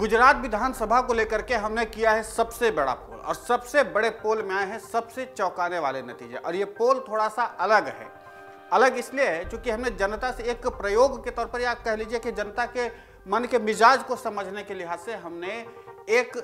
गुजरात विधानसभा को लेकर के हमने किया है सबसे बड़ा पोल, और सबसे बड़े पोल में आए हैं सबसे चौंकाने वाले नतीजे। और ये पोल थोड़ा सा अलग है। अलग इसलिए है क्योंकि हमने जनता से एक प्रयोग के तौर पर, या कह लीजिए कि जनता के मन के मिजाज को समझने के लिहाज से हमने एक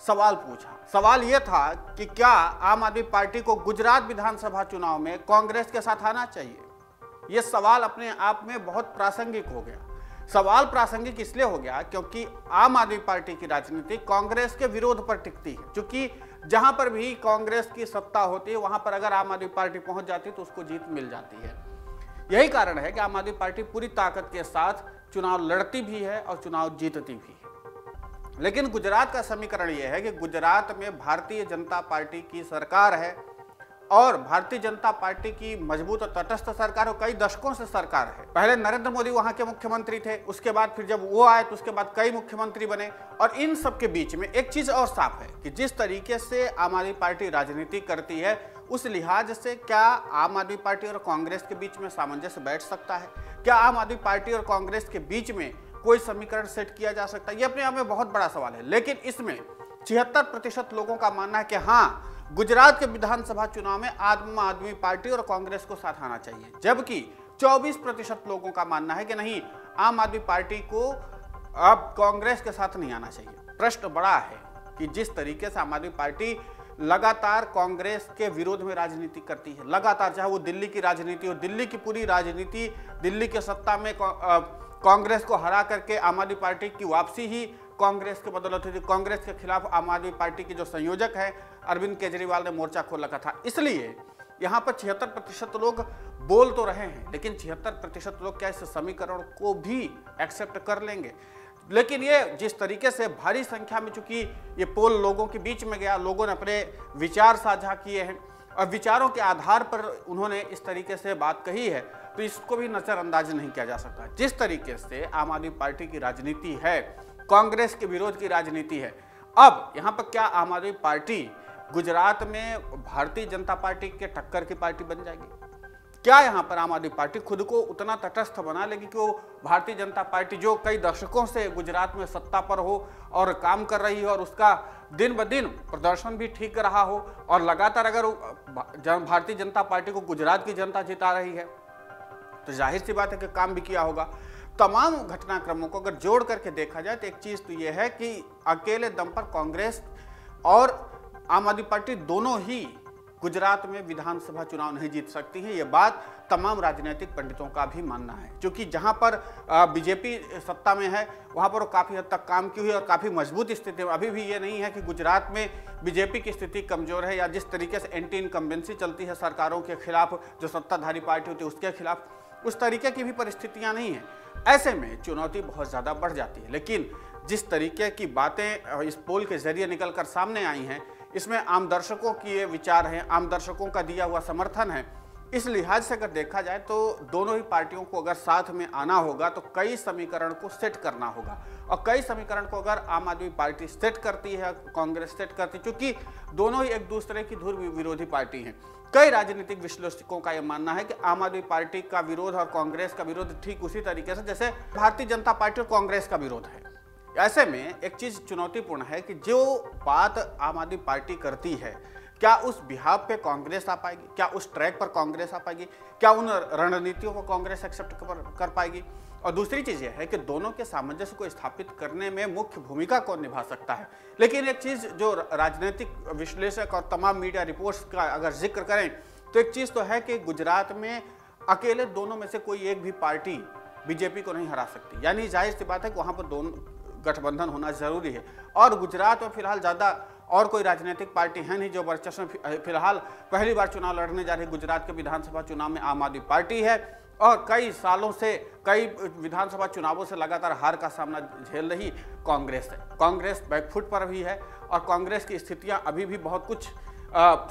सवाल पूछा। सवाल यह था कि क्या आम आदमी पार्टी को गुजरात विधानसभा चुनाव में कांग्रेस के साथ आना चाहिए। यह सवाल अपने आप में बहुत प्रासंगिक हो गया। सवाल प्रासंगिक इसलिए हो गया क्योंकि आम आदमी पार्टी की राजनीति कांग्रेस के विरोध पर टिकती है, क्योंकि जहां पर भी कांग्रेस की सत्ता होती है वहां पर अगर आम आदमी पार्टी पहुंच जाती है तो उसको जीत मिल जाती है। यही कारण है कि आम आदमी पार्टी पूरी ताकत के साथ चुनाव लड़ती भी है और चुनाव जीतती भी है। लेकिन गुजरात का समीकरण यह है कि गुजरात में भारतीय जनता पार्टी की सरकार है, और भारतीय जनता पार्टी की मजबूत और तटस्थ सरकार, और कई दशकों से सरकार है। पहले नरेंद्र मोदी वहां के मुख्यमंत्री थे, उसके बाद फिर जब वो आए तो उसके बाद कई मुख्यमंत्री बने। और इन सब के बीच में एक चीज और साफ है कि जिस तरीके से आम आदमी पार्टी राजनीति करती है, उस लिहाज से क्या आम आदमी पार्टी और कांग्रेस के बीच में सामंजस्य बैठ सकता है? क्या आम आदमी पार्टी और कांग्रेस के बीच में कोई समीकरण सेट किया जा सकता है? ये अपने आप में बहुत बड़ा सवाल है। लेकिन इसमें 76% लोगों का मानना है कि हाँ, गुजरात के विधानसभा चुनाव में आम आदमी पार्टी और कांग्रेस को साथ आना चाहिए, जबकि 24% लोगों का मानना है कि नहीं, आम आदमी पार्टी को अब कांग्रेस के साथ नहीं आना चाहिए। प्रश्न बड़ा है कि जिस तरीके से आम आदमी पार्टी लगातार कांग्रेस के विरोध में राजनीति करती है, लगातार, चाहे वो दिल्ली की राजनीति हो, दिल्ली की पूरी राजनीति, दिल्ली के सत्ता में कांग्रेस को हरा करके आम आदमी पार्टी की वापसी ही कांग्रेस के बदौलत हुई थी। कांग्रेस के खिलाफ आम आदमी पार्टी के जो संयोजक है अरविंद केजरीवाल ने मोर्चा खोल रखा था। इसलिए यहाँ पर 76% लोग बोल तो रहे हैं, लेकिन 76% लोग क्या इस समीकरण को भी एक्सेप्ट कर लेंगे? लेकिन ये जिस तरीके से भारी संख्या में, चूंकि ये पोल लोगों के बीच में गया, लोगों ने अपने विचार साझा किए हैं और विचारों के आधार पर उन्होंने इस तरीके से बात कही है, तो इसको भी नजरअंदाज नहीं किया जा सकता। जिस तरीके से आम आदमी पार्टी की राजनीति है, कांग्रेस के विरोध की राजनीति है, अब यहाँ पर क्या आम आदमी पार्टी गुजरात में भारतीय जनता पार्टी के टक्कर की पार्टी बन जाएगी? क्या यहाँ पर आम आदमी पार्टी खुद को उतना तटस्थ बना लेगी कि वो भारतीय जनता पार्टी जो कई दशकों से गुजरात में सत्ता पर हो और काम कर रही है, और उसका दिन ब दिन प्रदर्शन भी ठीक रहा हो, और लगातार अगर भारतीय जनता पार्टी को गुजरात की जनता जिता रही है तो जाहिर सी बात है कि काम भी किया होगा। तमाम घटनाक्रमों को अगर जोड़ करके देखा जाए तो एक चीज तो यह है कि अकेले दम पर कांग्रेस और आम आदमी पार्टी दोनों ही गुजरात में विधानसभा चुनाव नहीं जीत सकती है। यह बात तमाम राजनीतिक पंडितों का भी मानना है, क्योंकि जहां पर बीजेपी सत्ता में है वहां पर वो काफ़ी हद तक काम की हुई और काफ़ी मजबूत स्थिति में। अभी भी ये नहीं है कि गुजरात में बीजेपी की स्थिति कमज़ोर है, या जिस तरीके से एंटी इनकम्बेंसी चलती है सरकारों के खिलाफ, जो सत्ताधारी पार्टी होती है उसके खिलाफ, उस तरीके की भी परिस्थितियाँ नहीं हैं। ऐसे में चुनौती बहुत ज़्यादा बढ़ जाती है। लेकिन जिस तरीके की बातें इस पोल के जरिए निकल कर सामने आई हैं, इसमें आम दर्शकों की ये विचार हैं, आम दर्शकों का दिया हुआ समर्थन है। इस लिहाज से अगर देखा जाए तो दोनों ही पार्टियों को अगर साथ में आना होगा तो कई समीकरण को सेट करना होगा, और कई समीकरण को अगर आम आदमी पार्टी सेट करती है, कांग्रेस सेट करती है, क्योंकि दोनों ही एक दूसरे की धुर विरोधी पार्टी हैं। कई राजनीतिक विश्लेषकों का यह मानना है कि आम आदमी पार्टी का विरोध और कांग्रेस का विरोध ठीक उसी तरीके से जैसे भारतीय जनता पार्टी और कांग्रेस का विरोध है। ऐसे में एक चीज चुनौतीपूर्ण है कि जो बात आम आदमी पार्टी करती है, क्या उस बिहाव पे कांग्रेस आ पाएगी? क्या उस ट्रैक पर कांग्रेस आ पाएगी? क्या उन रणनीतियों को कांग्रेस एक्सेप्ट कर पाएगी? और दूसरी चीज यह है कि दोनों के सामंजस्य को स्थापित करने में मुख्य भूमिका कौन निभा सकता है। लेकिन एक चीज जो राजनीतिक विश्लेषक और तमाम मीडिया रिपोर्ट्स का अगर जिक्र करें तो एक चीज तो है कि गुजरात में अकेले दोनों में से कोई एक भी पार्टी बीजेपी को नहीं हरा सकती। यानी जाहिर सी बात है कि वहां पर दोनों गठबंधन होना जरूरी है, और गुजरात में फिलहाल ज़्यादा और कोई राजनीतिक पार्टी है नहीं जो वर्चस्व में फिलहाल पहली बार चुनाव लड़ने जा रही गुजरात के विधानसभा चुनाव में आम आदमी पार्टी है, और कई सालों से कई विधानसभा चुनावों से लगातार हार का सामना झेल रही कांग्रेस है। कांग्रेस बैकफुट पर भी है, और कांग्रेस की स्थितियां अभी भी बहुत कुछ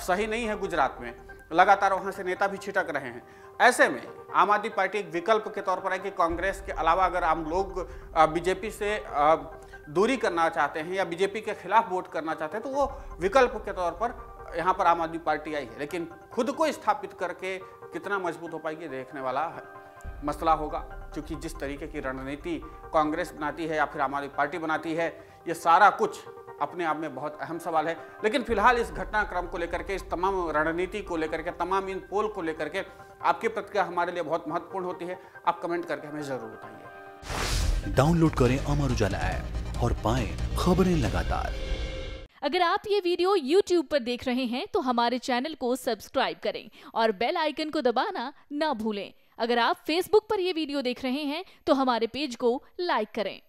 सही नहीं है गुजरात में, लगातार वहां से नेता भी छिटक रहे हैं। ऐसे में आम आदमी पार्टी एक विकल्प के तौर पर है कि कांग्रेस के अलावा अगर आम लोग बीजेपी से दूरी करना चाहते हैं या बीजेपी के खिलाफ वोट करना चाहते हैं तो वो विकल्प के तौर पर यहाँ पर आम आदमी पार्टी आई है। लेकिन खुद को स्थापित करके कितना मजबूत हो पाएगी देखने वाला मसला होगा, क्योंकि जिस तरीके की रणनीति कांग्रेस बनाती है या फिर आम आदमी पार्टी बनाती है, ये सारा कुछ अपने आप में बहुत अहम सवाल है। लेकिन फिलहाल इस घटनाक्रम को लेकर के, इस तमाम रणनीति को लेकर के, तमाम इन पोल को लेकर के आपकी प्रतिक्रिया हमारे लिए बहुत महत्वपूर्ण होती है। आप कमेंट करके हमें जरूर बताइए। डाउनलोड करें अमर उजाला ऐप और पाएं खबरें लगातार। अगर आप ये वीडियो YouTube पर देख रहे हैं तो हमारे चैनल को सब्सक्राइब करें और बेल आइकन को दबाना ना भूलें। अगर आप Facebook पर ये वीडियो देख रहे हैं तो हमारे पेज को लाइक करें।